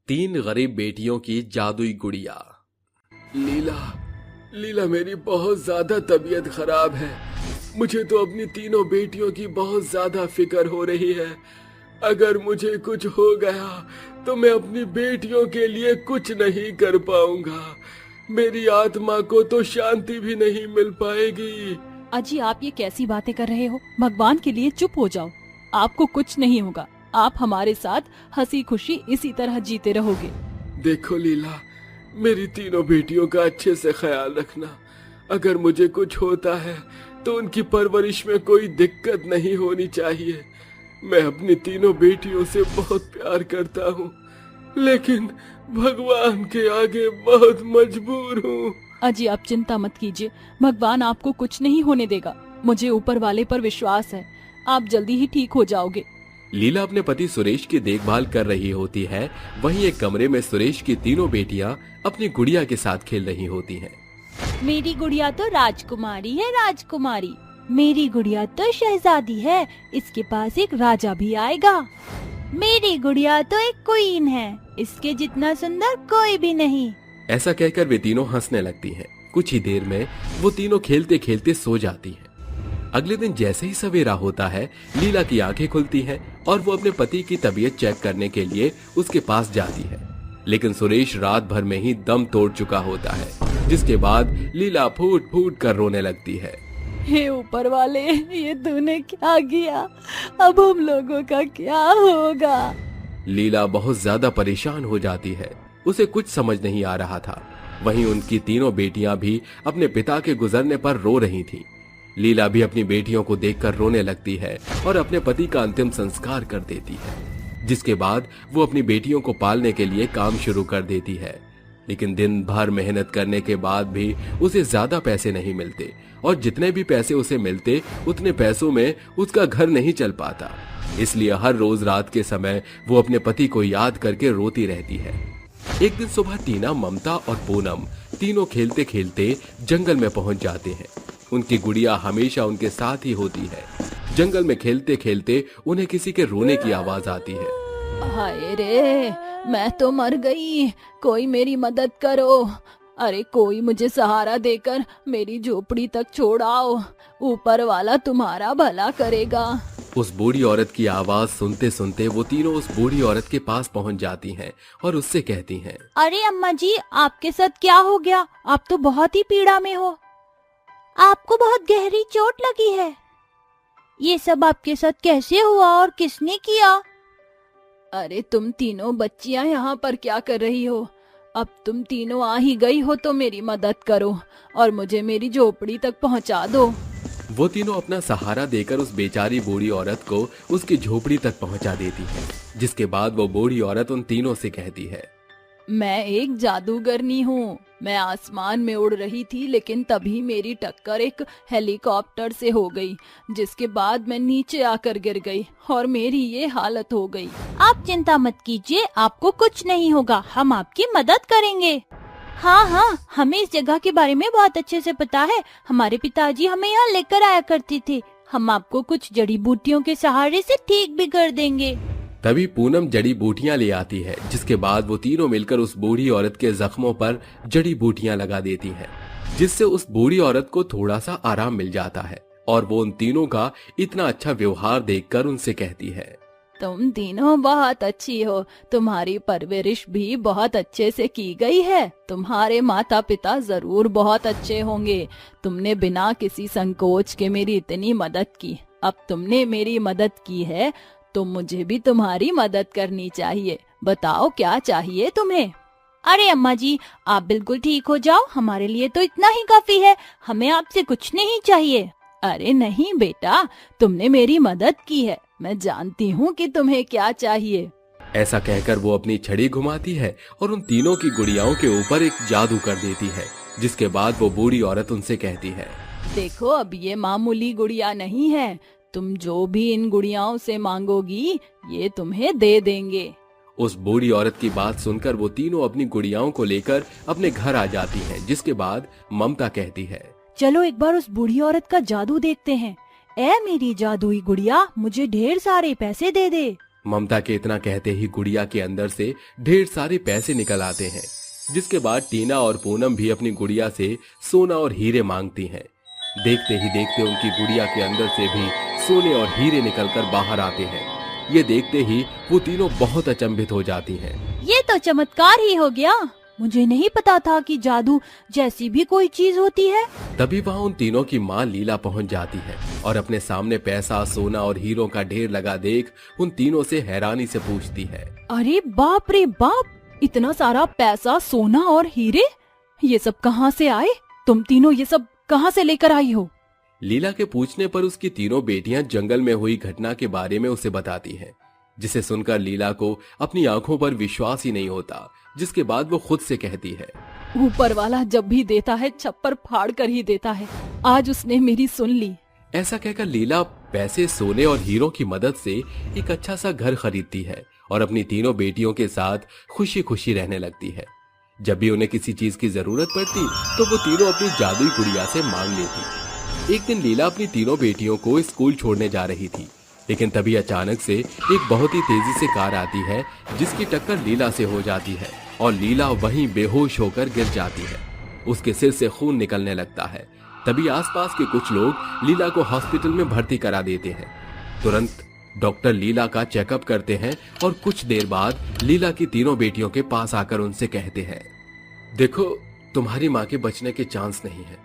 3 गरीब बेटियों की जादुई गुड़िया। लीला मेरी बहुत ज्यादा तबीयत खराब है। मुझे तो अपनी तीनों बेटियों की बहुत ज्यादा फिक्र हो रही है। अगर मुझे कुछ हो गया तो मैं अपनी बेटियों के लिए कुछ नहीं कर पाऊंगा। मेरी आत्मा को तो शांति भी नहीं मिल पाएगी। अजी, आप ये कैसी बातें कर रहे हो? भगवान के लिए चुप हो जाओ। आपको कुछ नहीं होगा। आप हमारे साथ हंसी खुशी इसी तरह जीते रहोगे। देखो लीला, मेरी तीनों बेटियों का अच्छे से ख्याल रखना। अगर मुझे कुछ होता है तो उनकी परवरिश में कोई दिक्कत नहीं होनी चाहिए। मैं अपनी तीनों बेटियों से बहुत प्यार करता हूँ, लेकिन भगवान के आगे बहुत मजबूर हूँ। अजी, आप चिंता मत कीजिए, भगवान आपको कुछ नहीं होने देगा। मुझे ऊपर वाले पर विश्वास है, आप जल्दी ही ठीक हो जाओगे। लीला अपने पति सुरेश की देखभाल कर रही होती है। वहीं एक कमरे में सुरेश की तीनों बेटियां अपनी गुड़िया के साथ खेल रही होती हैं। मेरी गुड़िया तो राजकुमारी है, राजकुमारी। मेरी गुड़िया तो शहजादी है, इसके पास एक राजा भी आएगा। मेरी गुड़िया तो एक क्वीन है, इसके जितना सुंदर कोई भी नहीं। ऐसा कहकर वे तीनों हंसने लगती हैं। कुछ ही देर में वो तीनों खेलते खेलते सो जाती हैं। अगले दिन जैसे ही सवेरा होता है, लीला की आंखें खुलती हैं और वो अपने पति की तबीयत चेक करने के लिए उसके पास जाती है। लेकिन सुरेश रात भर में ही दम तोड़ चुका होता है, जिसके बाद लीला फूट फूट कर रोने लगती है। हे ऊपर वाले, ये तूने क्या किया? अब हम लोगों का क्या होगा? लीला बहुत ज्यादा परेशान हो जाती है। उसे कुछ समझ नहीं आ रहा था। वहीं उनकी तीनों बेटियां भी अपने पिता के गुजरने पर रो रही थीं। लीला भी अपनी बेटियों को देखकर रोने लगती है और अपने पति का अंतिम संस्कार कर देती है, जिसके बाद वो अपनी बेटियों को पालने के लिए काम शुरू कर देती है। लेकिन दिन भर मेहनत करने के बाद भी उसे ज्यादा पैसे नहीं मिलते और जितने भी पैसे उसे मिलते उतने पैसों में उसका घर नहीं चल पाता। इसलिए हर रोज रात के समय वो अपने पति को याद करके रोती रहती है। एक दिन सुबह टीना, ममता और पूनम तीनों खेलते खेलते जंगल में पहुंच जाते हैं। उनकी गुड़िया हमेशा उनके साथ ही होती है। जंगल में खेलते खेलते उन्हें किसी के रोने की आवाज आती है। हाय रे, मैं तो मर गई, कोई मेरी मदद करो। अरे कोई मुझे सहारा देकर मेरी झोपड़ी तक छोड़ाओ, ऊपर वाला तुम्हारा भला करेगा। उस बूढ़ी औरत की आवाज सुनते सुनते वो तीनों उस बूढ़ी औरत के पास पहुंच जाती हैं और उससे कहती हैं, अरे अम्मा जी, आपके साथ क्या हो गया? आप तो बहुत ही पीड़ा में हो। आपको बहुत गहरी चोट लगी है। ये सब आपके साथ कैसे हुआ और किसने किया? अरे तुम तीनों बच्चियां यहाँ पर क्या कर रही हो? अब तुम तीनों आ ही गई हो तो मेरी मदद करो और मुझे मेरी झोपड़ी तक पहुँचा दो। वो तीनों अपना सहारा देकर उस बेचारी बूढ़ी औरत को उसकी झोपड़ी तक पहुंचा देती है, जिसके बाद वो बूढ़ी औरत उन तीनों से कहती है, मैं एक जादूगरनी हूँ। मैं आसमान में उड़ रही थी, लेकिन तभी मेरी टक्कर एक हेलीकॉप्टर से हो गई, जिसके बाद मैं नीचे आकर गिर गई और मेरी ये हालत हो गई। आप चिंता मत कीजिए, आपको कुछ नहीं होगा, हम आपकी मदद करेंगे। हाँ, हमें इस जगह के बारे में बहुत अच्छे से पता है। हमारे पिताजी हमें यहाँ लेकर आया करते थे। हम आपको कुछ जड़ी बूटियों के सहारे से ठीक भी कर देंगे। तभी पूनम जड़ी बूटियां ले आती है, जिसके बाद वो तीनों मिलकर उस बूढ़ी औरत के जख्मों पर जड़ी बूटियां लगा देती हैं, जिससे उस बूढ़ी औरत को थोड़ा सा आराम मिल जाता है। और वो उन तीनों का इतना अच्छा व्यवहार देखकर उनसे कहती है, तुम तीनों बहुत अच्छी हो, तुम्हारी परवरिश भी बहुत अच्छे से की गई है। तुम्हारे माता पिता जरूर बहुत अच्छे होंगे। तुमने बिना किसी संकोच के मेरी इतनी मदद की। अब तुमने मेरी मदद की है तो मुझे भी तुम्हारी मदद करनी चाहिए। बताओ क्या चाहिए तुम्हें? अरे अम्मा जी, आप बिल्कुल ठीक हो जाओ, हमारे लिए तो इतना ही काफी है। हमें आपसे कुछ नहीं चाहिए। अरे नहीं बेटा, तुमने मेरी मदद की है, मैं जानती हूँ कि तुम्हें क्या चाहिए। ऐसा कहकर वो अपनी छड़ी घुमाती है और उन तीनों की गुड़ियाओं के ऊपर एक जादू कर देती है, जिसके बाद वो बूढ़ी औरत उनसे कहती है, देखो अब ये मामूली गुड़िया नहीं है, तुम जो भी इन गुड़ियाओं से मांगोगी ये तुम्हें दे देंगे। उस बूढ़ी औरत की बात सुनकर वो तीनों अपनी गुड़ियाओं को लेकर अपने घर आ जाती हैं, जिसके बाद ममता कहती है, चलो एक बार उस बूढ़ी औरत का जादू देखते हैं। ए मेरी जादुई गुड़िया, मुझे ढेर सारे पैसे दे दे। ममता के इतना कहते ही गुड़िया के अंदर से ढेर सारे पैसे निकल आते हैं, जिसके बाद टीना और पूनम भी अपनी गुड़िया से सोना और हीरे मांगती हैं। देखते ही देखते उनकी गुड़िया के अंदर से भी सोने और हीरे निकलकर बाहर आते हैं। ये देखते ही वो तीनों बहुत अचंभित हो जाती हैं। ये तो चमत्कार ही हो गया। मुझे नहीं पता था कि जादू जैसी भी कोई चीज होती है। तभी वहाँ उन तीनों की माँ लीला पहुँच जाती है और अपने सामने पैसा, सोना और हीरों का ढेर लगा देख उन तीनों से हैरानी से पूछती है, अरे बाप रे बाप, इतना सारा पैसा, सोना और हीरे, ये सब कहाँ से आए? तुम तीनों ये सब कहाँ से लेकर आई हो? लीला के पूछने पर उसकी तीनों बेटियां जंगल में हुई घटना के बारे में उसे बताती हैं, जिसे सुनकर लीला को अपनी आंखों पर विश्वास ही नहीं होता, जिसके बाद वो खुद से कहती है, ऊपर वाला जब भी देता है छप्पर फाड़ कर ही देता है, आज उसने मेरी सुन ली। ऐसा कहकर लीला पैसे, सोने और हीरों की मदद से एक अच्छा सा घर खरीदती है और अपनी तीनों बेटियों के साथ खुशी खुशी रहने लगती है। जब भी उन्हें किसी चीज की जरूरत पड़ती तो वो तीनों अपनी जादुई गुड़िया से मांग लेती। एक दिन लीला अपनी तीनों बेटियों को स्कूल छोड़ने जा रही थी, लेकिन तभी अचानक से एक बहुत ही तेजी से कार आती है, जिसकी टक्कर लीला से हो जाती है और लीला वहीं बेहोश होकर गिर जाती है। उसके सिर से खून निकलने लगता है। तभी आसपास के कुछ लोग लीला को हॉस्पिटल में भर्ती करा देते हैं। तुरंत डॉक्टर लीला का चेकअप करते हैं और कुछ देर बाद लीला की तीनों बेटियों के पास आकर उनसे कहते हैं, देखो, तुम्हारी माँ के बचने के चांस नहीं है।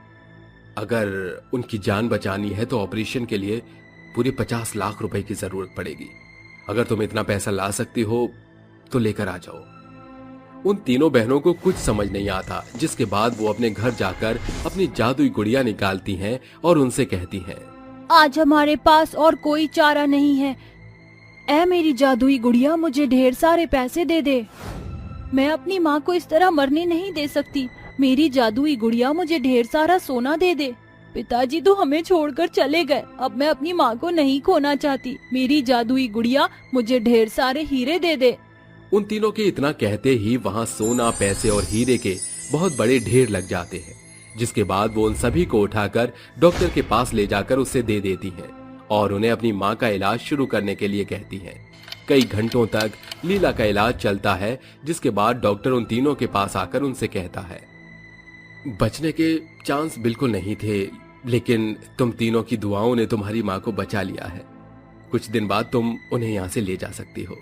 अगर उनकी जान बचानी है तो ऑपरेशन के लिए पूरे 50 लाख रुपए की जरूरत पड़ेगी। अगर तुम इतना पैसा ला सकती हो तो लेकर आ जाओ। उन तीनों बहनों को कुछ समझ नहीं आता, जिसके बाद वो अपने घर जाकर अपनी जादुई गुड़िया निकालती हैं और उनसे कहती हैं, आज हमारे पास और कोई चारा नहीं है। ऐ मेरी जादुई गुड़िया, मुझे ढेर सारे पैसे दे दे। मैं अपनी माँ को इस तरह मरने नहीं दे सकती। मेरी जादुई गुड़िया मुझे ढेर सारा सोना दे दे। पिताजी तो हमें छोड़कर चले गए, अब मैं अपनी माँ को नहीं खोना चाहती। मेरी जादुई गुड़िया मुझे ढेर सारे हीरे दे दे। उन तीनों के इतना कहते ही वहाँ सोना, पैसे और हीरे के बहुत बड़े ढेर लग जाते हैं, जिसके बाद वो उन सभी को उठाकर डॉक्टर के पास ले जाकर उसे दे देती हैं और उन्हें अपनी माँ का इलाज शुरू करने के लिए कहती हैं। कई घंटों तक लीला का इलाज चलता है, जिसके बाद डॉक्टर उन तीनों के पास आकर उनसे कहता है, बचने के चांस बिल्कुल नहीं थे, लेकिन तुम तीनों की दुआओं ने तुम्हारी माँ को बचा लिया है। कुछ दिन बाद तुम उन्हें यहाँ से ले जा सकती हो।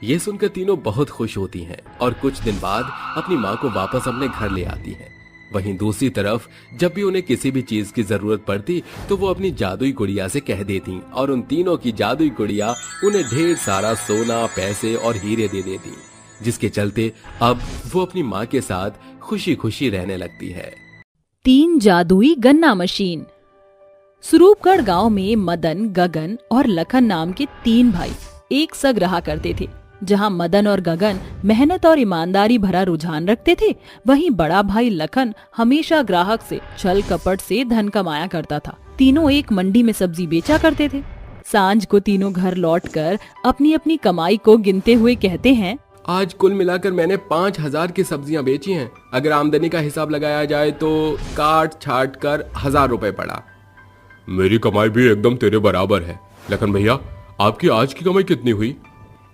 ये सुनकर तीनों बहुत खुश होती हैं और कुछ दिन बाद अपनी माँ को वापस अपने घर ले आती हैं। वहीं दूसरी तरफ जब भी उन्हें किसी भी चीज की जरूरत पड़ती तो वो अपनी जादुई गुड़िया से कह देती और उन तीनों की जादुई गुड़िया उन्हें ढेर सारा सोना, पैसे और हीरे दे देती, जिसके चलते अब वो अपनी माँ के साथ खुशी खुशी रहने लगती है। 3 जादुई गन्ना मशीन। स्वरूपगढ़ गांव में मदन, गगन और लखन नाम के 3 भाई एक संग रहा करते थे। जहां मदन और गगन मेहनत और ईमानदारी भरा रुझान रखते थे, वहीं बड़ा भाई लखन हमेशा ग्राहक से छल कपट से धन कमाया करता था। तीनों एक मंडी में सब्जी बेचा करते थे। सांझ को तीनों घर लौटकर अपनी अपनी कमाई को गिनते हुए कहते हैं, आज कुल मिलाकर मैंने 5000 की सब्जियां बेची हैं। अगर आमदनी का हिसाब लगाया जाए तो काट छाट कर 1000 रुपए पड़ा। मेरी कमाई भी एकदम तेरे बराबर है। लखन भैया, आपकी आज की कमाई कितनी हुई?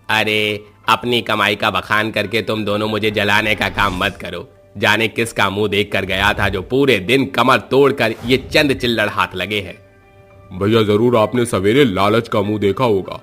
अरे, अपनी कमाई का बखान करके तुम दोनों मुझे जलाने का काम मत करो। जाने किसका मुंह देख कर गया था जो पूरे दिन कमर तोड़कर ये चंद चिल्लड़ हाथ लगे हैं। भैया, जरूर आपने सवेरे लालच का मुंह देखा होगा।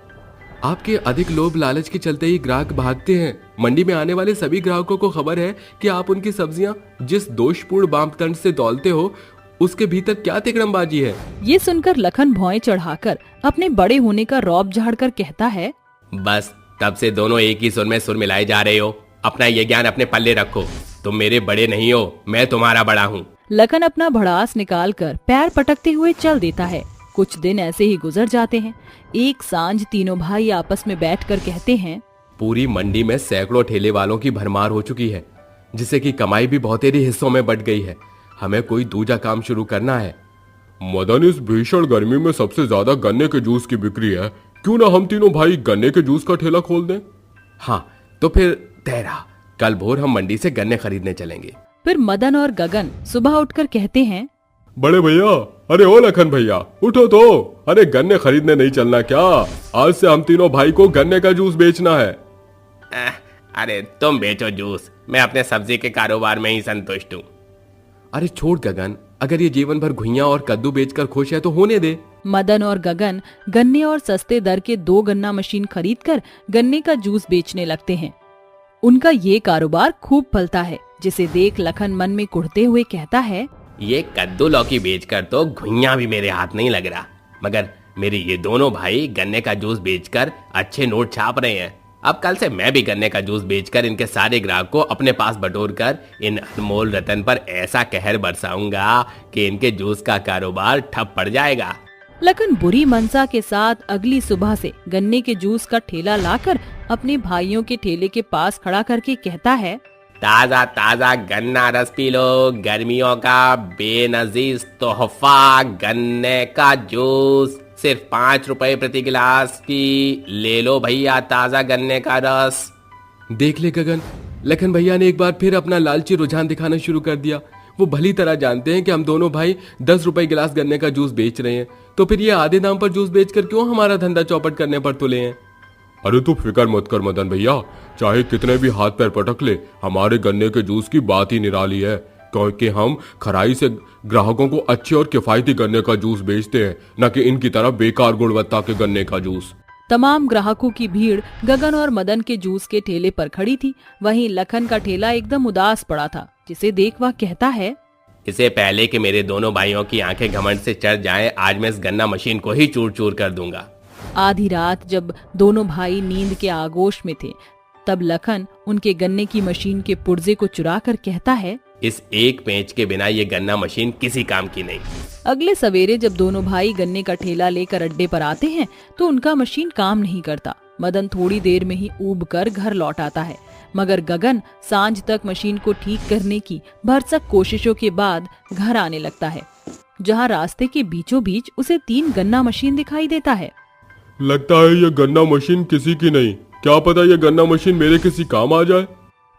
आपके अधिक लोभ लालच के चलते ही ग्राहक भागते हैं। मंडी में आने वाले सभी ग्राहकों को खबर है कि आप उनकी सब्जियां जिस दोषपूर्ण वामतंत्र से तौलते हो, उसके भीतर क्या तिकड़मबाजी है। ये सुनकर लखन भौएं चढ़ाकर अपने बड़े होने का रौब झाड़कर कहता है, बस तब से दोनों एक ही सुर में सुर मिलाए जा रहे हो। अपना ये ज्ञान अपने पल्ले रखो। तुम मेरे बड़े नहीं हो, मैं तुम्हारा बड़ा हूँ। लखन अपना भड़ास निकालकर पैर पटकते हुए चल देता है। कुछ दिन ऐसे ही गुजर जाते हैं। एक सांझ तीनों भाई आपस में बैठकर कहते हैं, पूरी मंडी में सैकड़ों ठेले वालों की भरमार हो चुकी है, जिससे कि कमाई भी बहुतेरे हिस्सों में बट गई है। हमें कोई दूजा काम शुरू करना है। मदन, इस भीषण गर्मी में सबसे ज्यादा गन्ने के जूस की बिक्री है, क्यों ना हम तीनों भाई गन्ने के जूस का ठेला खोल दें? हाँ, तो फिर तेरा कल भोर हम मंडी से गन्ने खरीदने चलेंगे। फिर मदन और गगन सुबह उठकर कहते हैं, बड़े भैया, अरे ओ लखन भैया, उठो तो। अरे गन्ने खरीदने नहीं चलना क्या? आज से हम तीनों भाई को गन्ने का जूस बेचना है। अरे तुम बेचो जूस, मैं अपने सब्जी के कारोबार में ही संतुष्ट हूँ। अरे छोड़ गगन, अगर ये जीवन भर घुइयां और कद्दू बेचकर खुश है तो होने दे। मदन और गगन गन्ने और सस्ते दर के 2 गन्ना मशीन खरीदकर गन्ने का जूस बेचने लगते हैं। उनका ये कारोबार खूब फलता है, जिसे देख लखन मन में कुढ़ते हुए कहता है, ये कद्दू लौकी बेचकर तो घुइयां भी मेरे हाथ नहीं लग रहा, मगर मेरे ये दोनों भाई गन्ने का जूस बेचकर अच्छे नोट छाप रहे हैं। अब कल से मैं भी गन्ने का जूस बेचकर इनके सारे ग्राहक को अपने पास बटोर कर इन अनमोल रतन पर ऐसा कहर बरसाऊंगा कि इनके जूस का कारोबार ठप पड़ जाएगा। लखन बुरी मनसा के साथ अगली सुबह से गन्ने के जूस का ठेला लाकर अपने भाइयों के ठेले के पास खड़ा करके कहता है, ताजा ताजा गन्ना रस पी लो, गर्मियों का बेनजीर तोहफा गन्ने का जूस सिर्फ 5 रुपए प्रति गिलास की। ले लो भैया ताजा गन्ने का रस। देख ले गगन, लखन भैया ने एक बार फिर अपना लालची रुझान दिखाना शुरू कर दिया। वो भली तरह जानते हैं कि हम दोनों भाई 10 रुपए गिलास गन्ने का जूस बेच रहे हैं, तो फिर ये आधे दाम पर जूस बेचकर क्यों हमारा धंधा चौपट करने पर तुले हैं। अरे तू फिक्र मत कर मदन भैया, चाहे कितने भी हाथ पैर पटक ले, हमारे गन्ने के जूस की बात ही निराली है, क्योंकि हम खराई से ग्राहकों को अच्छे और किफायती गन्ने का जूस बेचते हैं, न कि इनकी तरह बेकार गुणवत्ता के गन्ने का जूस। तमाम ग्राहकों की भीड़ गगन और मदन के जूस के ठेले पर खड़ी थी। वहीं लखन का ठेला एकदम उदास पड़ा था, जिसे देख वह कहता है, इससे पहले कि मेरे दोनों भाइयों की आंखें घमंड से चढ़ जाएं, आज मैं इस गन्ना मशीन को ही चूर चूर कर दूंगा। आधी रात जब दोनों भाई नींद के आगोश में थे, तब लखन उनके गन्ने की मशीन के पुर्जे को चुरा कर कहता है, इस एक पेंच के बिना ये गन्ना मशीन किसी काम की नहीं। अगले सवेरे जब दोनों भाई गन्ने का ठेला लेकर अड्डे पर आते हैं तो उनका मशीन काम नहीं करता। मदन थोड़ी देर में ही ऊब कर घर लौट आता है, मगर गगन सांझ तक मशीन को ठीक करने की भरसक कोशिशों के बाद घर आने लगता है, जहां रास्ते के बीचों बीच उसे 3 गन्ना मशीन दिखाई देता है। लगता है ये गन्ना मशीन किसी की नहीं, क्या पता ये गन्ना मशीन मेरे किसी काम आ जाए।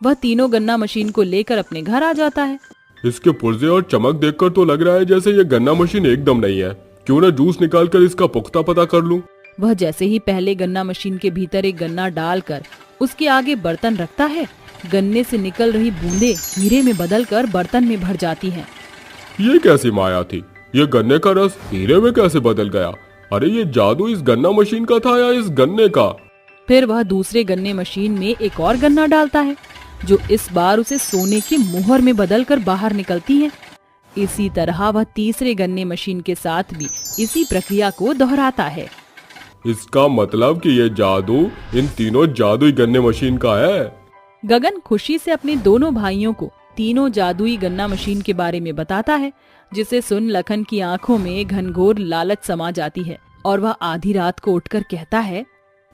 वह तीनों गन्ना मशीन को लेकर अपने घर आ जाता है। इसके पुर्जे और चमक देखकर तो लग रहा है जैसे ये गन्ना मशीन एकदम नहीं है। क्यों ना जूस निकालकर इसका पुख्ता पता कर लूं। वह जैसे ही पहले गन्ना मशीन के भीतर एक गन्ना डालकर उसके आगे बर्तन रखता है, गन्ने से निकल रही बूंदें हीरे में बदलकर बर्तन में भर जाती हैं। ये कैसी माया थी? ये गन्ने का रस हीरे में कैसे बदल गया? अरे ये जादू इस गन्ना मशीन का था या इस गन्ने का? फिर वह दूसरे गन्ने मशीन में एक और गन्ना डालता है, जो इस बार उसे सोने की मुहर में बदलकर बाहर निकलती है। इसी तरह वह तीसरे गन्ने मशीन के साथ भी इसी प्रक्रिया को दोहराता है। इसका मतलब कि ये जादू इन तीनों जादुई गन्ने मशीन का है। गगन खुशी से अपने दोनों भाइयों को तीनों जादुई गन्ना मशीन के बारे में बताता है, जिसे सुन लखन की आंखों में घनघोर लालच समा जाती है और वह आधी रात को उठकर कहता है,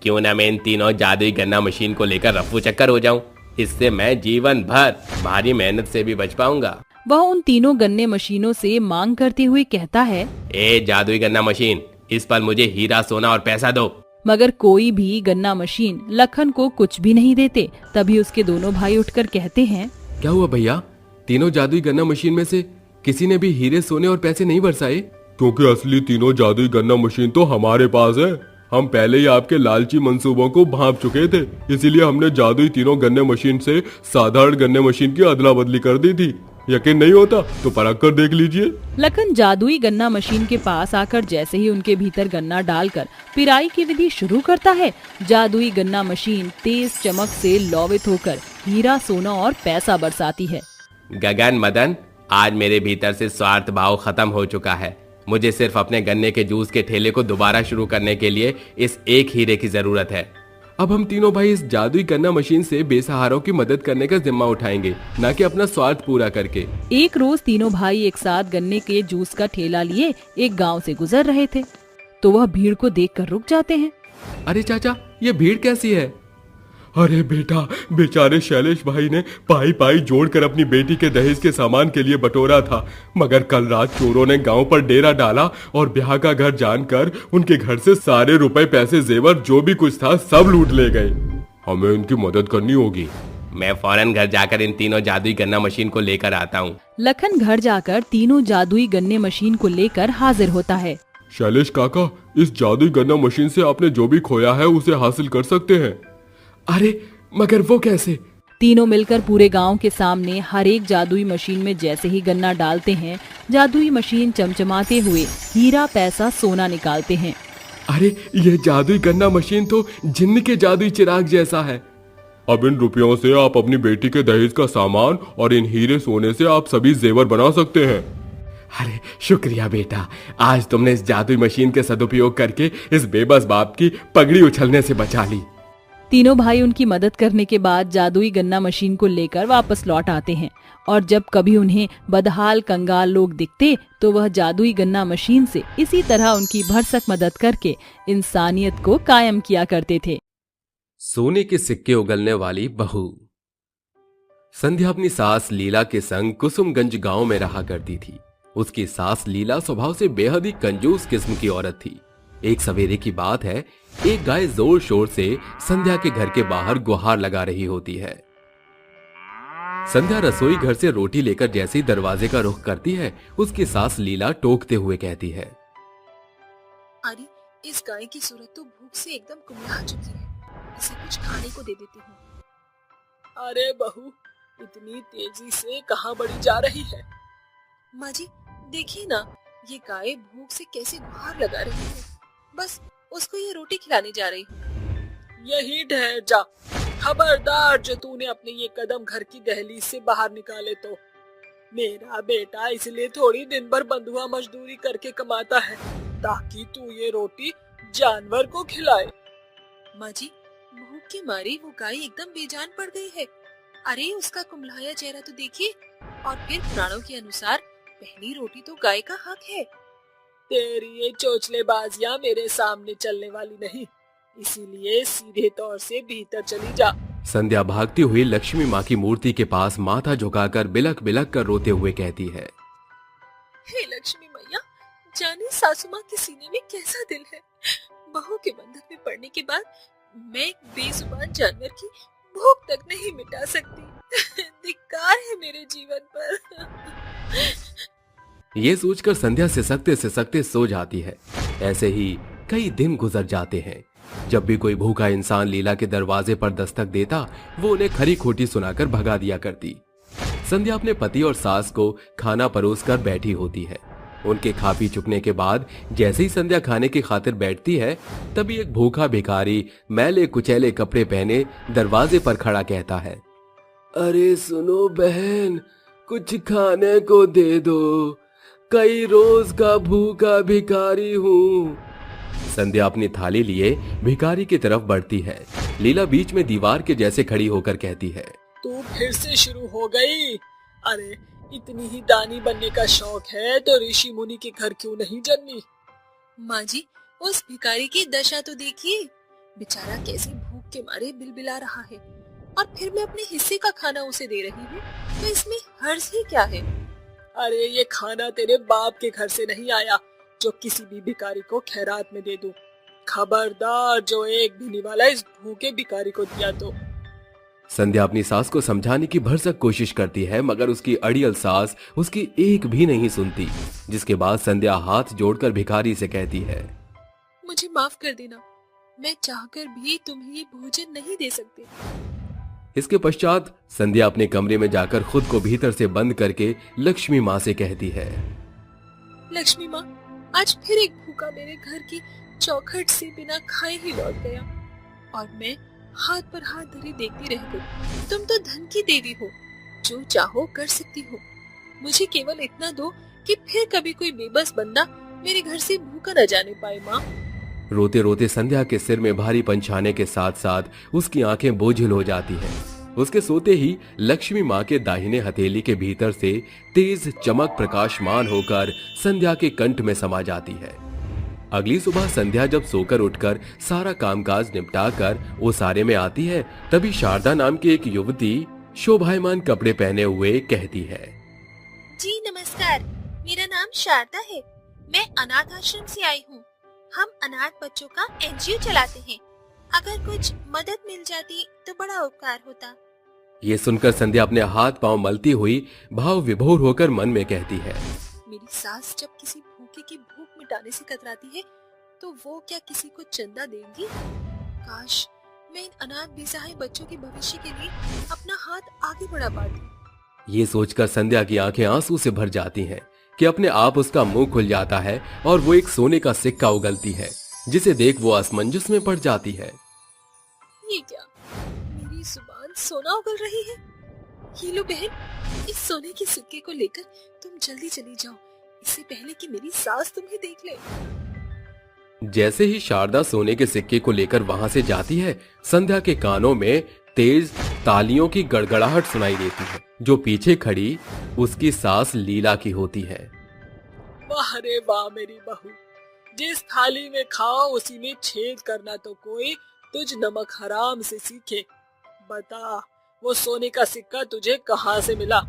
क्यों ना मैं इन तीनों जादुई गन्ना मशीन को लेकर रफू चक्कर हो जाऊं, इससे मैं जीवन भर भारी मेहनत से भी बच पाऊंगा। वह उन तीनों गन्ने मशीनों से मांग करते हुए कहता है, ए जादुई गन्ना मशीन, इस पर मुझे हीरा सोना और पैसा दो। मगर कोई भी गन्ना मशीन लखन को कुछ भी नहीं देते। तभी उसके दोनों भाई उठकर कहते हैं, क्या हुआ भैया? तीनों जादुई गन्ना मशीन में से किसी ने भी हीरे सोने और पैसे नहीं बरसाए? क्योंकि असली तीनों जादुई गन्ना मशीन तो हमारे पास है। हम पहले ही आपके लालची मंसूबों को भांप चुके थे, इसीलिए हमने जादुई तीनों गन्ने मशीन से साधारण गन्ने मशीन की अदला बदली कर दी थी। यकीन नहीं होता तो परख कर देख लीजिए। लखन जादुई गन्ना मशीन के पास आकर जैसे ही उनके भीतर गन्ना डालकर पिराई की विधि शुरू करता है, जादुई गन्ना मशीन तेज चमक से लौवित होकर हीरा सोना और पैसा बरसाती है। गगन मदन, आज मेरे भीतर से स्वार्थ भाव खत्म हो चुका है। मुझे सिर्फ अपने गन्ने के जूस के ठेले को दोबारा शुरू करने के लिए इस एक हीरे की जरूरत है। अब हम तीनों भाई इस जादुई गन्ना मशीन से बेसहारों की मदद करने का जिम्मा उठाएंगे, न कि अपना स्वार्थ पूरा करके। एक रोज तीनों भाई एक साथ गन्ने के जूस का ठेला लिए एक गांव से गुजर रहे थे, तो वह भीड़ को देखकर रुक जाते हैं। अरे चाचा, ये भीड़ कैसी है? अरे बेटा, बेचारे शैलेश भाई ने पाई पाई जोड़कर अपनी बेटी के दहेज के सामान के लिए बटोरा था, मगर कल रात चोरों ने गांव पर डेरा डाला और ब्याह का घर जानकर उनके घर से सारे रुपए पैसे जेवर जो भी कुछ था सब लूट ले गए। हमें उनकी मदद करनी होगी। मैं फौरन घर जाकर इन तीनों जादुई गन्ना मशीन को लेकर आता हूँ। लखन घर जाकर तीनों जादुई गन्ने मशीन को लेकर हाजिर होता है। शैलेश काका, इस जादुई गन्ना मशीन से आपने जो भी खोया है उसे हासिल कर सकते हैं। अरे मगर वो कैसे? तीनों मिलकर पूरे गांव के सामने हर एक जादुई मशीन में जैसे ही गन्ना डालते हैं, जादुई मशीन चमचमाते हुए हीरा, पैसा, सोना निकालते हैं। अरे ये जादुई गन्ना मशीन तो जिन्न के जादुई चिराग जैसा है। अब इन रुपयों से आप अपनी बेटी के दहेज का सामान और इन हीरे सोने से आप सभी जेवर बना सकते हैं। अरे शुक्रिया बेटा, आज तुमने इस जादुई मशीन के सदुपयोग करके इस बेबस बाप की पगड़ी उछलने से बचा ली। तीनों भाई उनकी मदद करने के बाद जादुई गन्ना मशीन को लेकर वापस लौट आते हैं और जब कभी उन्हें बदहाल कंगाल लोग दिखते तो वह जादुई गन्ना मशीन से इसी तरह उनकी भरसक मदद करके इंसानियत को कायम किया करते थे। सोने के सिक्के उगलने वाली बहू। संध्या अपनी सास लीला के संग कुसुमगंज गांव में रहा करती थी। उसकी सास लीला स्वभाव से बेहद ही कंजूस किस्म की औरत थी। एक सवेरे की बात है, एक गाय जोर शोर से संध्या के घर के बाहर गुहार लगा रही होती है। संध्या रसोई घर से रोटी लेकर जैसे ही दरवाजे का रुख करती है, उसकी सास लीला टोकते हुए कहती है, अरे इस गाय की सूरत तो भूख से एकदम कुम्हला चुकी है, इसे कुछ खाने को दे देती हूँ। अरे बहू, इतनी तेजी से कहाँ बढ़ी जा रही है? माँ जी देखिए ना, ये गाय भूख से कैसे गुहार लगा रही है। बस उसको ये रोटी खिलाने जा रही हूँ। यही ठहर जा, खबरदार जो तूने अपने ये कदम घर की दहलीज से बाहर निकाले तो। मेरा बेटा इसलिए थोड़ी दिन भर बंधुआ मजदूरी करके कमाता है ताकि तू ये रोटी जानवर को खिलाए। माँ जी भूख के मारे वो गाय एकदम बेजान पड़ गई है। अरे उसका कुम्हलाया चेहरा तो देखिए, और फिर पुराणों के अनुसार पहली रोटी तो गाय का हक है। तेरी ये चोचलेबाजियां मेरे सामने चलने वाली नहीं, इसीलिए सीधे तौर से भीतर चली जा। संध्या भागती हुई लक्ष्मी माँ की मूर्ति के पास माथा झुकाकर बिलख बिलख कर रोते हुए कहती है, हे लक्ष्मी मैया, जाने सासू माँ के सीने में कैसा दिल है। बहू के बंधन में पड़ने के बाद मैं एक बेजुबान जानवर की भूख तक नहीं मिटा सकती। धिक्कार है मेरे जीवन पर। ये सोचकर संध्या सिसकते सिसकते सो जाती है। ऐसे ही कई दिन गुजर जाते हैं। जब भी कोई भूखा इंसान लीला के दरवाजे पर दस्तक देता, वो उन्हें खरी खोटी सुनाकर भगा दिया करती। संध्या अपने पति और सास को खाना परोसकर बैठी होती है। उनके खा पी चुकने के बाद जैसे ही संध्या खाने की खातिर बैठती है, तभी एक भूखा भिखारी मैले कुचैले कपड़े पहने दरवाजे पर खड़ा कहता है, अरे सुनो बहन, कुछ खाने को दे दो, कई रोज का भूखा भिखारी हूँ। संध्या अपनी थाली लिए भिखारी की तरफ बढ़ती है। लीला बीच में दीवार के जैसे खड़ी होकर कहती है, तू फिर से शुरू हो गई। अरे इतनी ही दानी बनने का शौक है तो ऋषि मुनि के घर क्यों नहीं जन्मी? माँ जी उस भिखारी की दशा तो देखिए, बेचारा कैसे भूख के मारे बिलबिला रहा है, और फिर मैं अपने हिस्से का खाना उसे दे रही हूँ, तो इसमें हर्ज ही क्या है? अरे ये खाना तेरे बाप के घर से नहीं आया जो किसी भी भिखारी को खैरात में दे दूं। खबरदार जो एक भी निवाला इस भूखे भिखारी को दिया तो। संध्या अपनी सास को समझाने की भरसक कोशिश करती है, मगर उसकी अड़ियल सास उसकी एक भी नहीं सुनती। जिसके बाद संध्या हाथ जोड़कर भिखारी से कहती है, मुझे माफ कर देना, मैं चाहकर भी तुम्हें ये भोजन नहीं दे सकती। इसके पश्चात संध्या अपने कमरे में जाकर खुद को भीतर से बंद करके लक्ष्मी माँ से कहती है, लक्ष्मी माँ, आज फिर एक भूखा मेरे घर की चौखट से बिना खाए ही लौट गया, और मैं हाथ पर हाथ धरे देखती रह गई। तुम तो धन की देवी हो, जो चाहो कर सकती हो। मुझे केवल इतना दो कि फिर कभी कोई बेबस बंदा मेरे घर से भूखा न जाने पाए। माँ, रोते रोते संध्या के सिर में भारी पंछाने के साथ साथ उसकी आंखें बोझिल हो जाती हैं। उसके सोते ही लक्ष्मी माँ के दाहिने हथेली के भीतर से तेज चमक प्रकाशमान होकर संध्या के कंठ में समा जाती है। अगली सुबह संध्या जब सोकर उठकर सारा कामकाज निपटाकर ओसारे में आती है, तभी शारदा नाम की एक युवती शोभायमान कपड़े पहने हुए कहती है, जी नमस्कार, मेरा नाम शारदा है, मैं अनाथ आश्रम से आई हूँ। हम अनाथ बच्चों का एनजीओ चलाते हैं, अगर कुछ मदद मिल जाती तो बड़ा उपकार होता। ये सुनकर संध्या अपने हाथ पांव मलती हुई भाव विभोर होकर मन में कहती है, मेरी सास जब किसी भूखे की भूख मिटाने से कतराती है तो वो क्या किसी को चंदा देंगी? काश मैं इन अनाथ बेसहाय बच्चों के भविष्य के लिए अपना हाथ आगे बढ़ा पाती। ये सोचकर संध्या की आंखें आंसू से भर जाती हैं कि अपने आप उसका मुंह खुल जाता है और वो एक सोने का सिक्का उगलती है, जिसे देख वो असमंजस में पड़ जाती है। ये क्या, मेरी जुबान सोना उगल रही है? ये लो बहन, इस सोने के सिक्के को लेकर तुम जल्दी चली जाओ, इससे पहले कि मेरी सास तुम्हें देख ले। जैसे ही शारदा सोने के सिक्के को लेकर वहां से जाती है, संध्या के कानों में तेज तालियों की गड़गड़ाहट सुनाई देती है, जो पीछे खड़ी उसकी सास लीला की होती है। वाह रे वाह मेरी बहू, जिस थाली में खाओ उसी में छेद करना तो कोई तुझ नमक हराम से सीखे। बता, वो सोने का सिक्का तुझे कहाँ से मिला?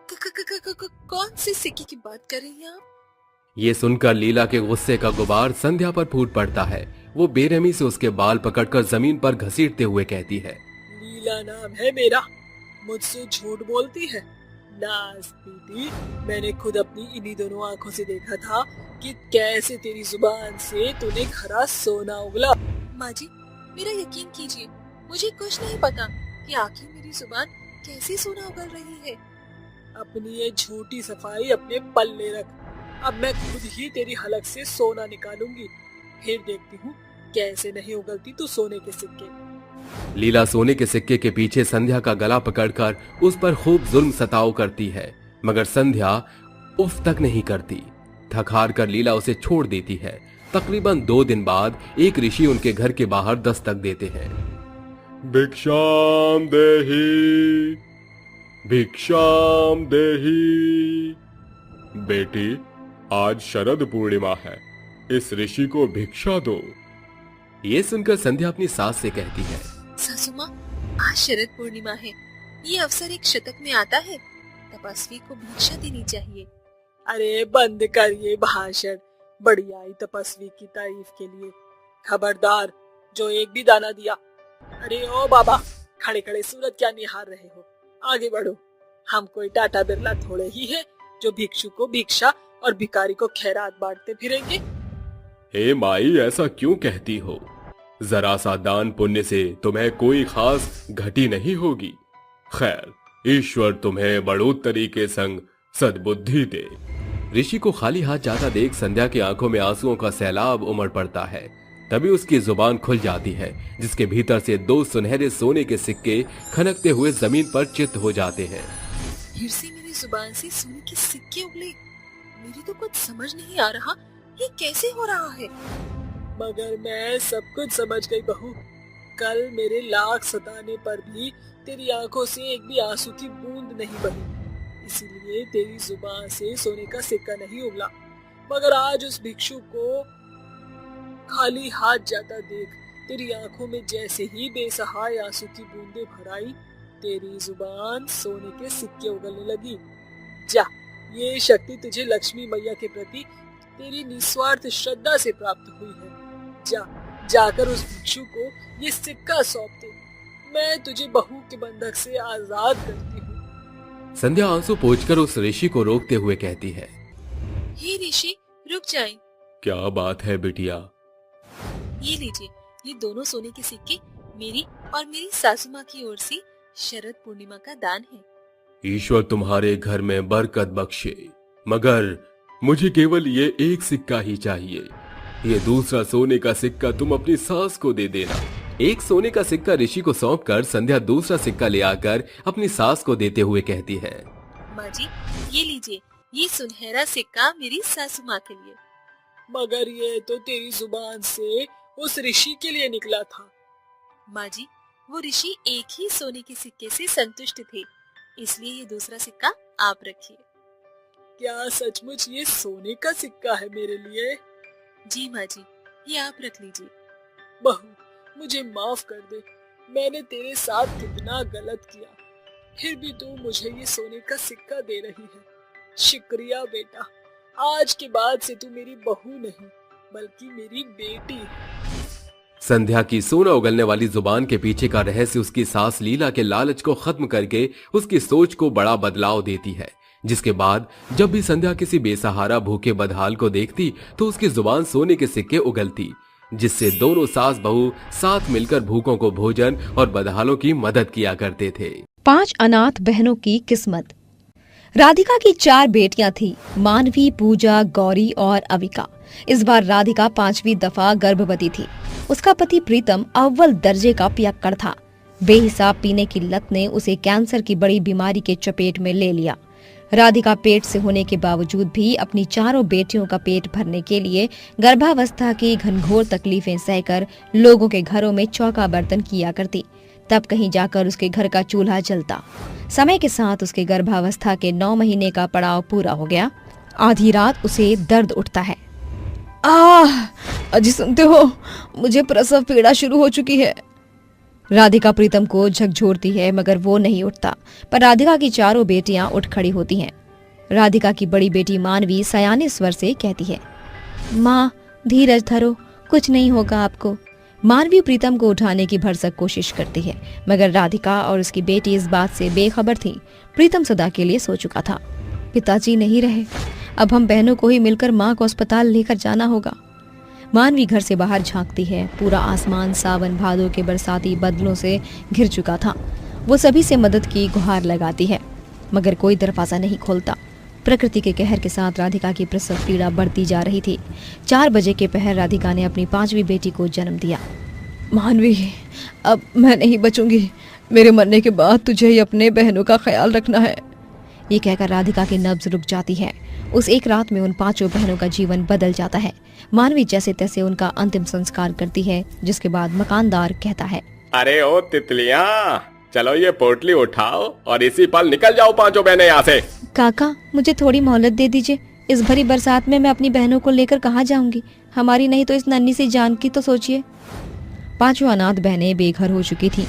कौन से सिक्के की बात कर रही हैं आप? ये सुनकर लीला के गुस्से का गुबार संध्या पर फूट पड़ता है। वो बेरहमी से उसके बाल पकड़कर जमीन पर घसीटते हुए कहती है, लीला नाम है मेरा, मुझसे झूठ बोलती है? नास बेटी, मैंने खुद अपनी इन्हीं दोनों आंखों से देखा था कि कैसे तेरी जुबान से तूने खरा सोना उगला। माँ जी, मेरा यकीन कीजिए, मुझे कुछ नहीं पता कि आखिर मेरी जुबान कैसे सोना उगल रही है। अपनी ये झूठी सफाई अपने पल्ले रख। अब मैं खुद ही तेरी हलक से सोना निकालूंगी, फिर देखती हूँ कैसे नहीं उगलती तू सोने के सिक्के। लीला सोने के सिक्के के पीछे संध्या का गला पकड़कर उस पर खूब जुल्म सताव करती है, मगर संध्या उफ तक नहीं करती। थक हार कर लीला उसे छोड़ देती है। तकरीबन 2 दिन बाद एक ऋषि उनके घर के बाहर दस्तक देते हैं। भिक्षाम देहि, भिक्षाम देहि। बेटी, आज शरद पूर्णिमा है, इस ऋषि को भिक्षा दो। ये सुनकर संध्या अपनी सास से कहती है, सासू माँ, आज शरद पूर्णिमा है, ये अवसर एक शतक में आता है, तपस्वी को भिक्षा देनी चाहिए। अरे बंद कर ये भाषण, बड़ी आई तपस्वी की तारीफ के लिए। खबरदार, जो एक भी दाना दिया। अरे ओ बाबा, खड़े खड़े सूरज क्या निहार रहे हो? आगे बढ़ो, हम कोई टाटा बिरला थोड़े ही है जो भिक्षु को भिक्षा और भिखारी को खैरात बांटते फिरेंगे। हे माई, ऐसा क्यों कहती हो? जरा सा दान पुण्य से तुम्हें कोई खास घटी नहीं होगी। खैर, ईश्वर तुम्हें बढ़ोतरी के संग सद्बुद्धि दे। ऋषि को खाली हाथ जाता देख संध्या की आंखों में आंसुओं का सैलाब उमड़ पड़ता है। तभी उसकी जुबान खुल जाती है, जिसके भीतर से 2 सुनहरे सोने के सिक्के खनकते हुए जमीन पर चित्त हो जाते हैं। फिर से मेरी जुबान से सोने के सिक्के उगले। मेरी तो कुछ समझ नहीं आ रहा, ये कैसे हो रहा है? मगर मैं सब कुछ समझ गई बहू। कल मेरे लाख सताने पर भी तेरी आंखों से एक भी आंसू की बूंद नहीं बही, इसीलिए तेरी जुबान से सोने का सिक्का नहीं उगला। मगर आज उस भिक्षु को खाली हाथ जाता देख तेरी आंखों में जैसे ही बेसहाय आंसू की बूंदें भराई, तेरी जुबान सोने के सिक्के उगलने लगी। जा, ये शक्ति तुझे लक्ष्मी मैया के प्रति तेरी निस्वार्थ श्रद्धा से प्राप्त हुई है। जा, जाकर उस भिक्षु को ये सिक्का सौंप दे। मैं तुझे बहू के बंधक से आजाद करती हूँ। संध्या आंसू पोंछकर उस ऋषि को रोकते हुए कहती है, हे ऋषि, रुक जाएं। क्या बात है बिटिया? ये लीजिए, ये दोनों सोने के सिक्के मेरी और मेरी सासू माँ की ओर से शरद पूर्णिमा का दान है। ईश्वर तुम्हारे घर में बरकत बख्शे, मगर मुझे केवल ये एक सिक्का ही चाहिए। ये दूसरा सोने का सिक्का तुम अपनी सास को दे देना। एक सोने का सिक्का ऋषि को सौंपकर संध्या दूसरा सिक्का ले आकर अपनी सास को देते हुए कहती है, माँ जी, ये लीजिए, ये सुनहरा सिक्का मेरी सासू माँ के लिए। मगर ये तो तेरी जुबान से उस ऋषि के लिए निकला था। माँ जी, वो ऋषि एक ही सोने के सिक्के से संतुष्ट थे, इसलिए ये दूसरा सिक्का आप रखिए। क्या सचमुच ये सोने का सिक्का है मेरे लिए? जी माँ जी, ये आप रख लीजिए। बहू, मुझे माफ कर दे, मैंने तेरे साथ कितना गलत किया, फिर भी तू मुझे ये सोने का सिक्का दे रही है। शुक्रिया बेटा, आज के बाद से तू मेरी बहू नहीं बल्कि मेरी बेटी है। संध्या की सोना उगलने वाली जुबान के पीछे का रहस्य उसकी सास लीला के लालच को खत्म करके उसकी सोच को बड़ा बदलाव देती है, जिसके बाद जब भी संध्या किसी बेसहारा भूखे बदहाल को देखती तो उसकी जुबान सोने के सिक्के उगलती, जिससे दोनों सास बहू साथ मिलकर भूखों को भोजन और बदहालों की मदद किया करते थे। 5 अनाथ बहनों की किस्मत। राधिका की 4 बेटियां थी, मानवी, पूजा, गौरी और अविका। इस बार राधिका 5वीं दफा गर्भवती थी। उसका पति प्रीतम अव्वल दर्जे का पियक्कड़ था। बेहिसाब पीने की लत ने उसे कैंसर की बड़ी बीमारी के चपेट में ले लिया। राधिका पेट से होने के बावजूद भी अपनी 4 बेटियों का पेट भरने के लिए गर्भावस्था की घनघोर तकलीफें सहकर लोगों के घरों में चौका बर्तन किया करती। तब कहीं जाकर उसके घर का चूल्हा जलता। समय के साथ उसके गर्भावस्था के 9 महीने का पड़ाव पूरा हो गया। आधी रात उसे दर्द उठता है। अजी सुनते हो, मुझे प्रसव पीड़ा शुरू हो चुकी है। राधिका प्रीतम को झकझोरती है मगर वो नहीं उठता, पर राधिका की 4 बेटियां उठ खड़ी होती हैं। राधिका की बड़ी बेटी मानवी सयाने स्वर से कहती है, माँ धीरज धरो, कुछ नहीं होगा आपको। मानवी प्रीतम को उठाने की भरसक कोशिश करती है, मगर राधिका और उसकी बेटी इस बात से बेखबर थी। प्रीतम सदा के लिए सो चुका था। पिताजी नहीं रहे, अब हम बहनों को ही मिलकर माँ को अस्पताल लेकर जाना होगा। मानवी घर से बाहर झांकती है। पूरा आसमान सावन भादों के बरसाती बादलों से घिर चुका था। वो सभी से मदद की गुहार लगाती है, मगर कोई दरवाजा नहीं खोलता। प्रकृति के कहर के साथ राधिका की प्रसव पीड़ा बढ़ती जा रही थी। 4 बजे के पहर राधिका ने अपनी 5वीं बेटी को जन्म दिया। मानवी, अब मैं नहीं बचूंगी। मेरे मरने के बाद तुझे ही अपने बहनों का ख्याल रखना है। ये कहकर राधिका की नब्ज रुक जाती है। उस एक रात में उन 5 बहनों का जीवन बदल जाता है। मानवी जैसे तैसे उनका अंतिम संस्कार करती है, जिसके बाद मकानदार कहता है, अरे ओ तितलियां, चलो ये पोटली उठाओ और इसी पल निकल जाओ 5 बहनें यहाँ से। काका, मुझे थोड़ी मोहलत दे दीजिए। इस भरी बरसात में मैं अपनी बहनों को लेकर कहाँ जाऊंगी? हमारी नहीं तो इस नन्ही सी जान की तो सोचिए। 5 अनाथ बहनें बेघर हो चुकी थी।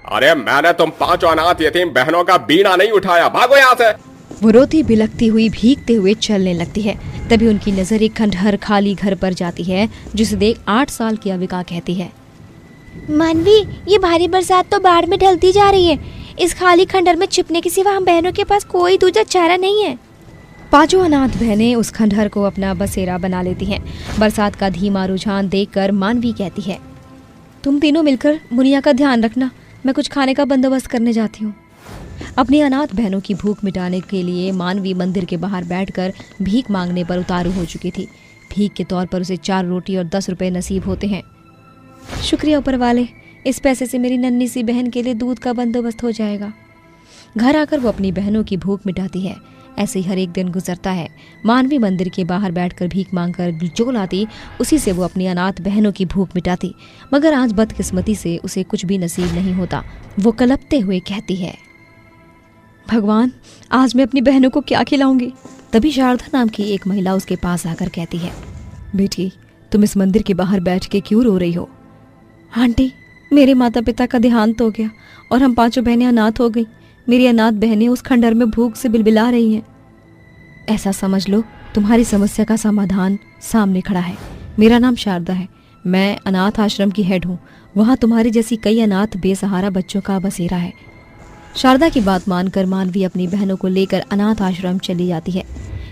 अरे मैंने तुम 5 अनाथ यतीम बहनों का बीड़ा नहीं उठाया, भागो यहाँ से। वो रोती बिलखती हुई भीगते हुए चलने लगती है। तभी उनकी नजर एक खंडहर खाली घर पर जाती है, जिसे देख 8 साल की अविका कहती है, मानवी, ये भारी बरसात तो बाढ़ में ढलती जा रही है। इस खाली खंडहर में छिपने के सिवा हम बहनों के पास कोई दूसरा चारा नहीं है। 5 अनाथ बहनें उस खंडहर को अपना बसेरा बना लेती हैं। बरसात का धीमा रुझान देखकर मानवी कहती है, तुम तीनों मिलकर मुनिया का ध्यान रखना, मैं कुछ खाने का बंदोबस्त करने जाती हूँ। अपनी अनाथ बहनों की भूख मिटाने के लिए मानवी मंदिर के बाहर बैठकर भीख मांगने पर उतारू हो चुकी थी। भीख के तौर पर उसे 4 रोटी और 10 रुपए नसीब होते हैं। शुक्रिया ऊपर वाले, इस पैसे से मेरी नन्ही सी बहन के लिए दूध का बंदोबस्त हो जाएगा। घर आकर वो अपनी बहनों की भूख मिटाती है। ऐसे ही हर एक दिन गुजरता है। मानवी मंदिर के बाहर बैठकर भीख मांगकर जो लाती, उसी से वो अपनी अनाथ बहनों की भूख मिटाती। मगर आज बदकिस्मती से उसे कुछ भी नसीब नहीं होता। वो कलपते हुए कहती है, भगवान, आज मैं अपनी बहनों को क्या खिलाऊंगी? तभी शारदा नाम की एक महिला उसके पास आकर कहती है, बेटी, तुम इस मंदिर के बाहर बैठ के क्यों रो रही हो? आंटी, मेरे माता पिता का देहांत हो गया और हम 5 बहनें अनाथ हो गई। मेरी अनाथ बहनें उस खंडहर में भूख से बिलबिला रही हैं। ऐसा समझ लो, तुम्हारी समस्या का समाधान सामने खड़ा है। मेरा नाम शारदा है, मैं अनाथ आश्रम की हेड हूँ। वहाँ तुम्हारी जैसी कई अनाथ बेसहारा बच्चों का बसेरा है। शारदा की बात मानकर मानवी अपनी बहनों को लेकर अनाथ आश्रम चली जाती है।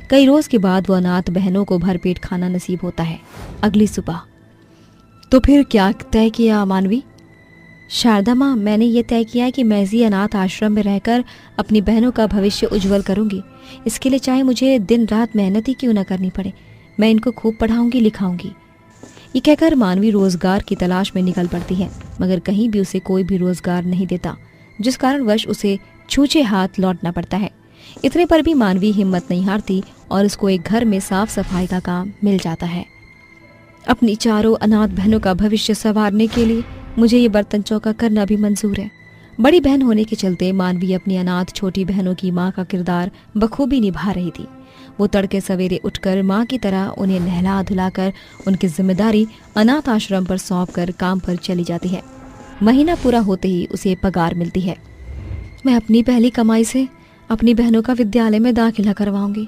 कई रोज के बाद वो अनाथ बहनों को भरपेट खाना नसीब होता है। अगली सुबह, तो फिर क्या तय किया मानवी? शारदा माँ, मैंने ये तय किया है कि मैं इसी अनाथ आश्रम में रहकर अपनी बहनों का भविष्य उज्जवल करूंगी। इसके लिए चाहे मुझे दिन रात मेहनत ही क्यों न करनी पड़े, मैं इनको खूब पढ़ाऊंगी लिखाऊंगी। ये कहकर मानवी रोजगार की तलाश में निकल पड़ती है, मगर कहीं भी उसे कोई भी रोजगार नहीं देता, जिस कारणवश उसे छूछे हाथ लौटना पड़ता है। इतने पर भी मानवी हिम्मत नहीं हारती और उसको एक घर में साफ सफाई का काम मिल जाता है। अपनी 4 अनाथ बहनों का भविष्य संवारने के लिए मुझे ये बर्तन चौका करना भी मंजूर है। बड़ी बहन होने के चलते मानवी अपनी अनाथ छोटी बहनों की माँ का किरदार बखूबी निभा रही थी। वो तड़के सवेरे उठकर माँ की तरह उन्हें नहला धुलाकर उनकी जिम्मेदारी अनाथ आश्रम पर सौंप कर काम पर चली जाती है। महीना पूरा होते ही उसे पगार मिलती है। मैं अपनी पहली कमाई से अपनी बहनों का विद्यालय में दाखिला करवाऊंगी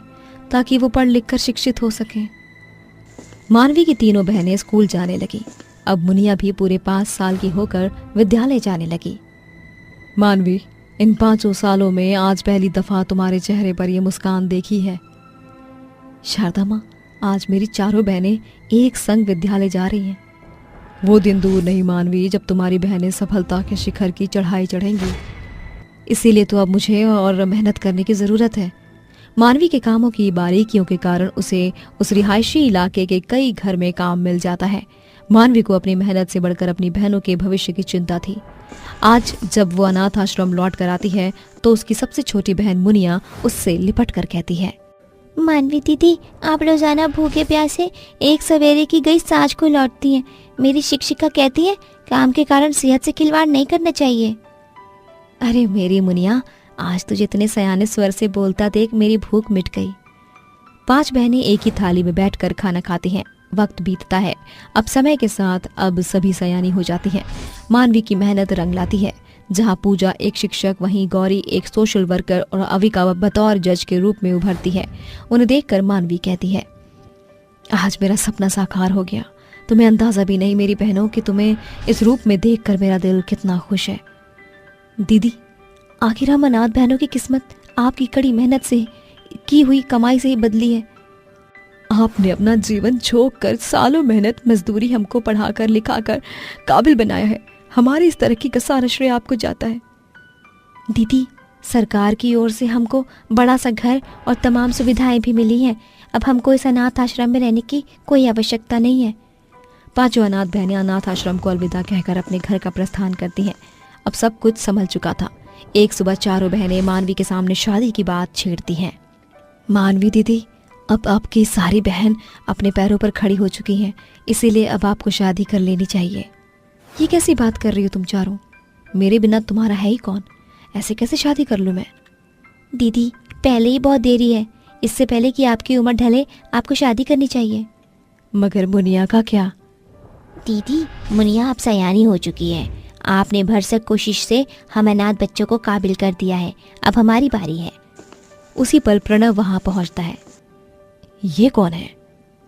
ताकि वो पढ़ लिख कर शिक्षित हो सकें। मानवी की 3 बहनें स्कूल जाने लगी। अब मुनिया भी पूरे 5 साल की होकर विद्यालय जाने लगी। मानवी, इन 5 सालों में आज पहली दफा तुम्हारे चेहरे पर यह मुस्कान देखी है। शारदा माँ, आज मेरी चारों बहनें एक संग विद्यालय जा रही हैं। वो दिन दूर नहीं मानवी जब तुम्हारी बहनें सफलता के शिखर की चढ़ाई चढ़ेंगी। इसीलिए तो अब मुझे और मेहनत करने की जरूरत है। मानवी के कामों की बारीकियों के कारण उसे उस रिहायशी इलाके के कई घर में काम मिल जाता है। मानवी को अपनी मेहनत से बढ़कर अपनी बहनों के भविष्य की चिंता थी। आज जब वो अनाथ आश्रम लौट कर आती है तो उसकी सबसे छोटी बहन मुनिया उससे लिपट कर कहती है, मानवी दीदी, आप रोजाना भूखे प्यासे एक सवेरे की गई साँझ को लौटती हैं। मेरी शिक्षिका कहती है काम के कारण सेहत से खिलवाड़ नहीं करना चाहिए। अरे मेरी मुनिया, आज तुझे इतने सयाने स्वर से बोलता देख मेरी भूख मिट गई। 5 बहनें एक ही थाली में बैठकर खाना खाती हैं। वक्त बीतता है। अब समय के साथ अब सभी सयानी हो जाती हैं। मानवी की मेहनत रंग लाती है। जहाँ पूजा एक शिक्षक, वहीं गौरी एक सोशल वर्कर और अविका बतौर जज के रूप में उभरती है। उन्हें देखकर मानवी कहती है, आज मेरा सपना साकार हो गया। तुम्हें अंदाजा भी नहीं मेरी बहनों कि तुम्हें इस रूप में देखकर मेरा दिल कितना खुश है। दीदी, आखिर हम अनाथ बहनों की किस्मत आपकी कड़ी मेहनत से की हुई कमाई से ही बदली है। आपने अपना जीवन झोंक कर सालों मेहनत मजदूरी हमको पढ़ाकर लिखाकर काबिल बनाया है। हमारी इस तरक्की का सारा श्रेय आपको जाता है। दीदी, सरकार की ओर से हमको बड़ा सा घर और तमाम सुविधाएं भी मिली हैं। अब हमको इस अनाथ आश्रम में रहने की कोई आवश्यकता नहीं है। 5 अनाथ बहनें अनाथ आश्रम को अलविदा कहकर अपने घर का प्रस्थान करती हैं। अब सब कुछ संभल चुका था। एक सुबह चारों बहनें मानवी के सामने शादी की बात छेड़ती हैं। मानवी दीदी, अब आपकी सारी बहन अपने पैरों पर खड़ी हो चुकी हैं, इसीलिए अब आपको शादी कर लेनी चाहिए। ये कैसी बात कर रही हो तुम चारों? मेरे बिना तुम्हारा है ही कौन? ऐसे कैसे शादी कर लूं मैं? दीदी, पहले ही बहुत देरी है। इससे पहले कि आपकी उम्र ढले आपको शादी करनी चाहिए। मगर मुनिया का क्या? दीदी, मुनिया अब सयानी हो चुकी है। आपने भरसक कोशिश से हम अनाथ बच्चों को काबिल कर दिया है। अब हमारी बारी है। उसी पल प्रणव वहां पहुंचता है। ये कौन है?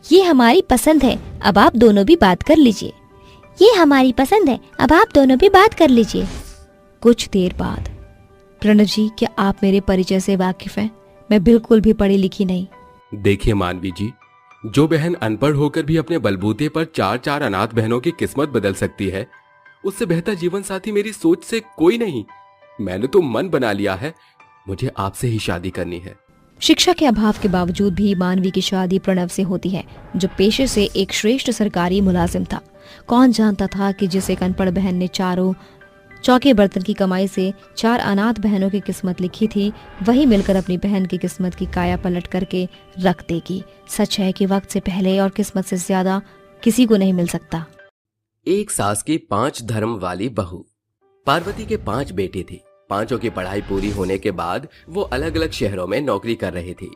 ये हमारी पसंद है, अब आप दोनों भी बात कर लीजिए। ये हमारी पसंद है, अब आप दोनों भी बात कर लीजिए। कुछ देर बाद, प्रणव जी, क्या आप मेरे परिचय से वाकिफ हैं? मैं बिल्कुल भी पढ़ी लिखी नहीं। देखिए मानवी जी, जो बहन अनपढ़ होकर भी अपने बलबूते पर 4 अनाथ बहनों की किस्मत बदल सकती है, उससे बेहतर जीवन साथी मेरी सोच से कोई नहीं। मैंने तो मन बना लिया है, मुझे आपसे ही शादी करनी है। शिक्षा के अभाव के बावजूद भी मानवी की शादी प्रणव से होती है, जो पेशे से एक श्रेष्ठ सरकारी मुलाजिम था। कौन जानता था कि जिस एक अनपढ़ बहन ने चारों चौके बर्तन की कमाई से 4 अनाथ बहनों की किस्मत लिखी थी, वही मिलकर अपनी बहन की किस्मत की काया पलट करके रख देगी। सच है कि वक्त से पहले और किस्मत से ज्यादा किसी को नहीं मिल सकता। एक सास की 5 धर्म वाली बहू। पार्वती के 5 बेटे थे। 5 की पढ़ाई पूरी होने के बाद वो अलग अलग शहरों में नौकरी कर रही थी।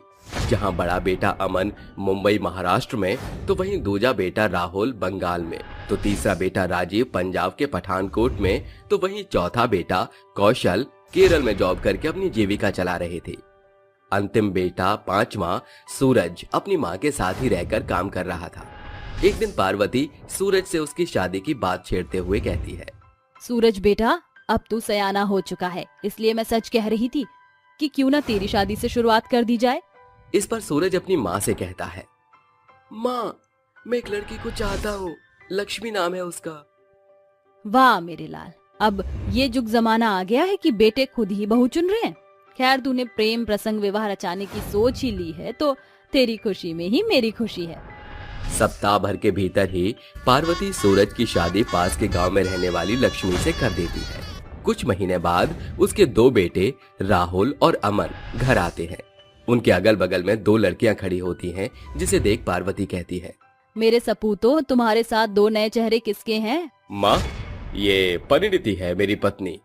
जहां बड़ा बेटा अमन मुंबई महाराष्ट्र में, तो वहीं दूजा बेटा राहुल बंगाल में, तो तीसरा बेटा राजीव पंजाब के पठानकोट में, तो वहीं चौथा बेटा कौशल केरल में जॉब करके अपनी जीविका चला रहे थे। अंतिम बेटा 5वां सूरज अपनी माँ के साथ ही रहकर काम कर रहा था। एक दिन पार्वती सूरज से उसकी शादी की बात छेड़ते हुए कहती है, सूरज बेटा, अब तू सयाना हो चुका है, इसलिए मैं सच कह रही थी कि क्यों ना तेरी शादी से शुरुआत कर दी जाए। इस पर सूरज अपनी माँ से कहता है, माँ, मैं एक लड़की को चाहता हूँ, लक्ष्मी नाम है उसका। वाह मेरे लाल, अब ये जुग जमाना आ गया है कि बेटे खुद ही बहू चुन रहे हैं। खैर, तूने प्रेम प्रसंग विवाह रचाने की सोच ही ली है, तो तेरी खुशी में ही मेरी खुशी है। सप्ताह भर के भीतर ही पार्वती सूरज की शादी पास के गांव में रहने वाली लक्ष्मी से कर देती है। कुछ महीने बाद उसके 2 बेटे राहुल और अमन घर आते हैं। उनके अगल बगल में 2 लड़कियां खड़ी होती हैं, जिसे देख पार्वती कहती है, मेरे सपूतों, तुम्हारे साथ 2 नए चेहरे किसके हैं? माँ, ये परिणीति है मेरी पत्नी,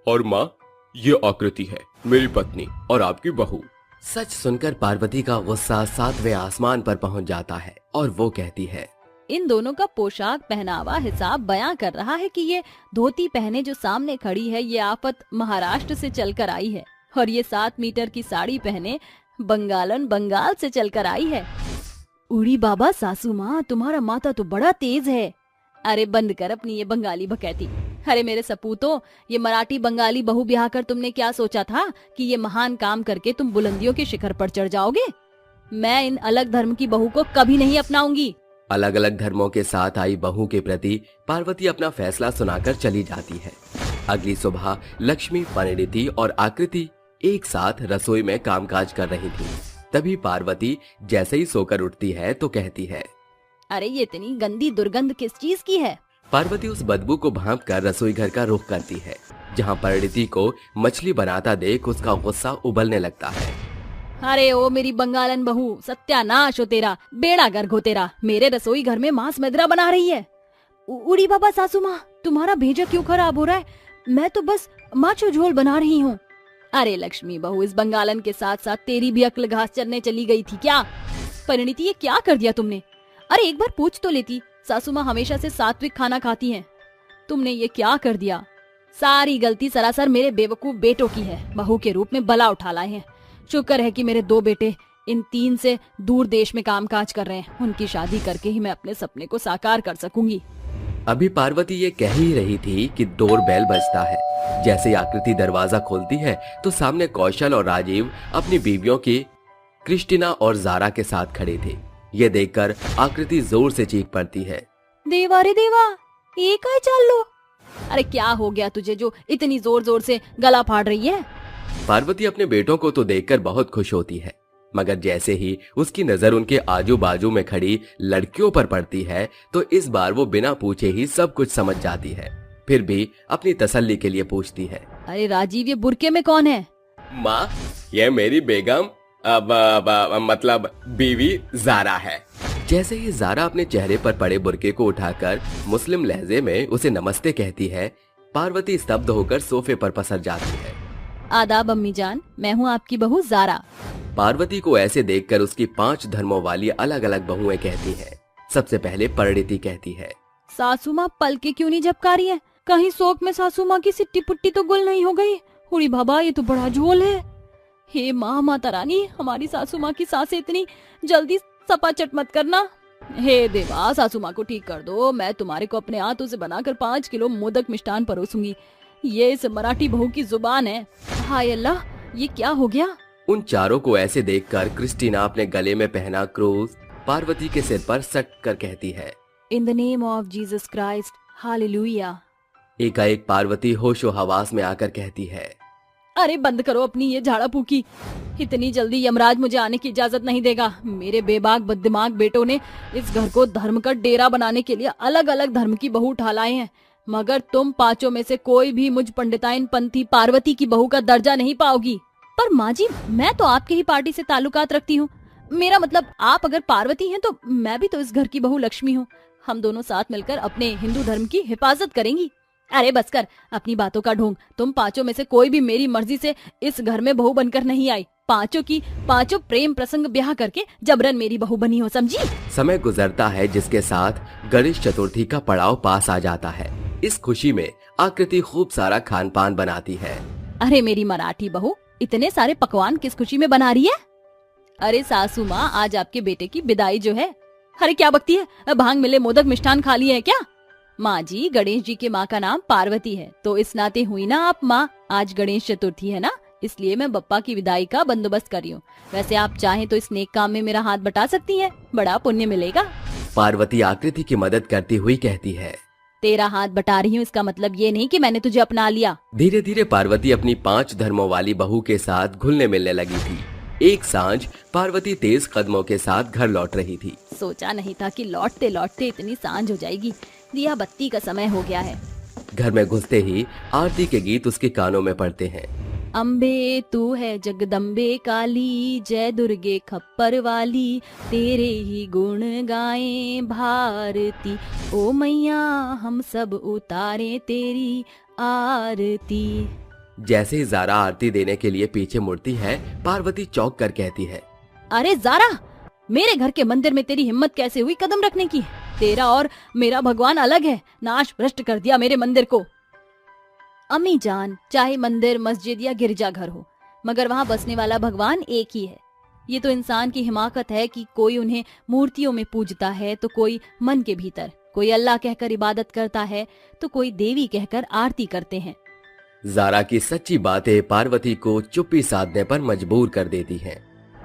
और माँ, ये आकृति है मेरी पत्नी और आपकी बहू। सच सुनकर पार्वती का गुस्सा 7वें आसमान पर पहुंच जाता है और वो कहती है, इन दोनों का पोशाक पहनावा हिसाब बयां कर रहा है कि ये धोती पहने जो सामने खड़ी है, ये आफत महाराष्ट्र से चलकर आई है, और ये 7 मीटर की साड़ी पहने बंगालन बंगाल से चलकर आई है। उड़ी बाबा सासू माँ, तुम्हारा माथा तो बड़ा तेज है। अरे बंद कर अपनी ये बंगाली बकैती। अरे मेरे सपूतों, ये मराठी बंगाली बहू ब्याह कर तुमने क्या सोचा था कि ये महान काम करके तुम बुलंदियों के शिखर पर चढ़ जाओगे? मैं इन अलग धर्म की बहू को कभी नहीं अपनाऊंगी। अलग अलग धर्मों के साथ आई बहू के प्रति पार्वती अपना फैसला सुनाकर चली जाती है। अगली सुबह लक्ष्मी, परिणीति और आकृति एक साथ रसोई में कामकाज कर रही थी। तभी पार्वती जैसे ही सोकर उठती है तो कहती है, अरे ये इतनी गंदी दुर्गंध किस चीज की है? पार्वती उस बदबू को भांप कर रसोई घर का रुख करती है, जहाँ परिणीति को मछली बनाता देख उसका गुस्सा उबलने लगता है। अरे ओ मेरी बंगालन बहू, सत्यानाश हो तेरा, बेड़ा गर्क हो तेरा। मेरे रसोई घर में मांस मदिरा बना रही है। उड़ी बाबा सासू माँ, तुम्हारा भेजा क्यों खराब हो रहा है? मैं तो बस माछो झोल बना रही हूँ। अरे लक्ष्मी बहू, इस बंगालन के साथ साथ तेरी भी अक्ल घास चरने चली गई थी क्या? परिणीति, ये क्या कर दिया तुमने? अरे एक बार पूछ तो लेती। सासू माँ हमेशा से सात्विक खाना खाती हैं, तुमने ये क्या कर दिया? सारी गलती सरासर मेरे बेवकूफ बेटों की है। बहू के रूप में बला उठा लाए हैं। शुक्र है कि मेरे 2 बेटे इन 3 से दूर देश में कामकाज कर रहे हैं। उनकी शादी करके ही मैं अपने सपने को साकार कर सकूंगी। अभी पार्वती ये कह ही रही थी कि डोर बेल बजता है। जैसे ही आकृति दरवाजा खोलती है तो सामने कौशल और राजीव अपनी बीवियों की क्रिस्टीना और जारा के साथ खड़े थे। ये देखकर आकृति जोर से चीख पड़ती है, देवा रे देवा, ये क्या चाल लो? अरे क्या हो गया तुझे जो इतनी जोर जोर से गला फाड़ रही है? पार्वती अपने बेटों को तो देखकर बहुत खुश होती है, मगर जैसे ही उसकी नजर उनके आजू बाजू में खड़ी लड़कियों पर पड़ती है तो इस बार वो बिना पूछे ही सब कुछ समझ जाती है। फिर भी अपनी तसल्ली के लिए पूछती है, अरे राजीव, ये बुरके में कौन है? माँ, ये मेरी बेगम मतलब बीवी जारा है। जैसे ही जारा अपने चेहरे पर पड़े बुरके को उठाकर मुस्लिम लहजे में उसे नमस्ते कहती है, पार्वती स्तब्ध होकर सोफे पर पसर जाती है। आदाब अम्मी जान, मैं हूँ आपकी बहू जारा। पार्वती को ऐसे देखकर उसकी 5 धर्मों वाली अलग अलग बहुएं कहती हैं। सबसे पहले परिणीति कहती है, सासू माँ पल के क्यों नहीं झपका रही है? कहीं शोक में सासू माँ की सिट्टी पुट्टी तो गुल नहीं हो गई? हुड़ी बाबा, ये तो बड़ा झोल है। हे माँ, माता रानी, हमारी सासू माँ की सांसें इतनी जल्दी सपाचट मत करना। हे देवा, सासू माँ को ठीक कर दो। मैं तुम्हारे को अपने हाथों से बनाकर 5 किलो मोदक मिष्ठान परोसूंगी। ये इस मराठी बहू की जुबान है। हाय अल्लाह, ये क्या हो गया? उन चारों को ऐसे देखकर क्रिस्टीना अपने गले में पहना क्रूस पार्वती के सिर पर सट कर कहती है, in the name of Jesus Christ, hallelujah. एकाएक पार्वती होशो हवास में आकर कहती है, अरे बंद करो अपनी ये झाड़ा फूकी। इतनी जल्दी यमराज मुझे आने की इजाजत नहीं देगा। मेरे बेबाक बददिमाग बेटों ने इस घर को धर्म का डेरा बनाने के लिए अलग अलग धर्म की बहू उठा लाए हैं, मगर तुम 5 में से कोई भी मुझ पंडिताइन पंथी पार्वती की बहू का दर्जा नहीं पाओगी। पर माँ जी, मैं तो आपके ही पार्टी से ताल्लुकात रखती हूँ। मेरा मतलब, आप अगर पार्वती हैं तो मैं भी तो इस घर की बहू लक्ष्मी हूँ। हम दोनों साथ मिलकर अपने हिंदू धर्म की हिफाजत करेंगी। अरे बस कर अपनी बातों का ढोंग। तुम 5 में से कोई भी मेरी मर्जी से इस घर में बहू बनकर नहीं आई। 5 की 5 प्रेम प्रसंग ब्याह करके जबरन मेरी बहू बनी हो, समझी? समय गुजरता है जिसके साथ गणेश चतुर्थी का पड़ाव पास आ जाता है। इस खुशी में आकृति खूब सारा खान पान बनाती है। अरे मेरी मराठी बहू, इतने सारे पकवान किस खुशी में बना रही है? अरे सासू माँ, आज आपके बेटे की विदाई जो है। अरे क्या बकती है? भांग मिले मोदक मिष्ठान खा लिए है क्या? माँ जी, गणेश जी के माँ का नाम पार्वती है, तो इस नाते हुई ना आप माँ। आज गणेश चतुर्थी है ना, इसलिए मैं बप्पा की विदाई का बंदोबस्त कर रही हूँ। वैसे आप चाहें तो इस नेक काम में मेरा हाथ बटा सकती हैं, बड़ा पुण्य मिलेगा। पार्वती आकृति की मदद करती हुई कहती है, तेरा हाथ बटा रही हूँ इसका मतलब ये नहीं कि मैंने तुझे अपना लिया। धीरे धीरे पार्वती अपनी 5 धर्मों वाली बहू के साथ घुलने मिलने लगी थी। एक सांझ पार्वती तेज कदमों के साथ घर लौट रही थी। सोचा नहीं था कि लौटते लौटते इतनी सांझ हो जाएगी। दिया बत्ती का समय हो गया है। घर में घुसते ही आरती के गीत उसके कानों में पड़ते हैं। अम्बे तू है जगदम्बे काली, जय दुर्गे खप्पर वाली, तेरे ही गुण गाएं भारती, ओ मैया हम सब उतारे तेरी आरती। जैसे ही जारा आरती देने के लिए पीछे मुड़ती है, पार्वती चौंक कर कहती है, अरे जारा, मेरे घर के मंदिर में तेरी हिम्मत कैसे हुई कदम रखने की? तेरा और मेरा भगवान अलग है। नाश भ्रष्ट कर दिया मेरे मंदिर को। अम्मी जान, चाहे मंदिर मस्जिद या गिरजाघर हो, मगर वहाँ बसने वाला भगवान एक ही है। ये तो इंसान की हिमाकत है कि कोई उन्हें मूर्तियों में पूजता है तो कोई मन के भीतर, कोई अल्लाह कहकर इबादत करता है तो कोई देवी कहकर आरती करते हैं। ज़ारा की सच्ची बातें पार्वती को चुप्पी साधने पर मजबूर कर देती हैं।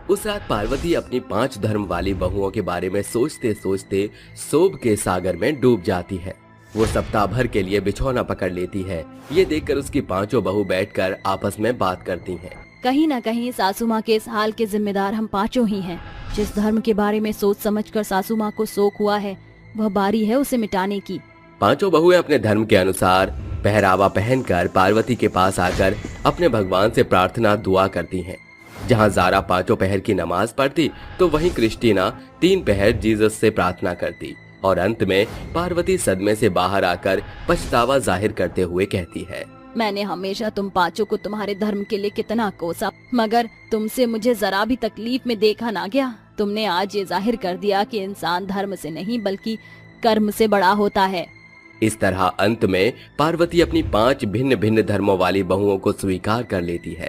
उस रात पार्वती अपनी 5 धर्म वाली बहुओं के बारे में सोचते सोचते सोब के सागर में डूब जाती है। वो सप्ताह भर के लिए बिछौना पकड़ लेती है। ये देखकर उसकी 5 बहू बैठकर आपस में बात करती हैं। कहीं न कहीं सासू माँ के इस हाल के जिम्मेदार हम 5 ही हैं। जिस धर्म के बारे में सोच समझकर सासू माँ को शोक हुआ है, वह बारी है उसे मिटाने की। 5 बहुएं अपने धर्म के अनुसार पहरावा पहनकर पार्वती के पास आकर अपने भगवान से प्रार्थना दुआ करती हैं। जहां ज़ारा 5 पहर की नमाज पढ़ती तो वहीं क्रिस्टीना 3 पहर जीसस से प्रार्थना करती और अंत में पार्वती सदमे से बाहर आकर पछतावा जाहिर करते हुए कहती है, मैंने हमेशा तुम 5 को तुम्हारे धर्म के लिए कितना कोसा, मगर तुमसे मुझे जरा भी तकलीफ में देखा ना गया। तुमने आज ये जाहिर कर दिया कि इंसान धर्म से नहीं बल्कि कर्म से बड़ा होता है। इस तरह अंत में पार्वती अपनी 5 भिन्न भिन्न धर्मों वाली बहुओं को स्वीकार कर लेती है।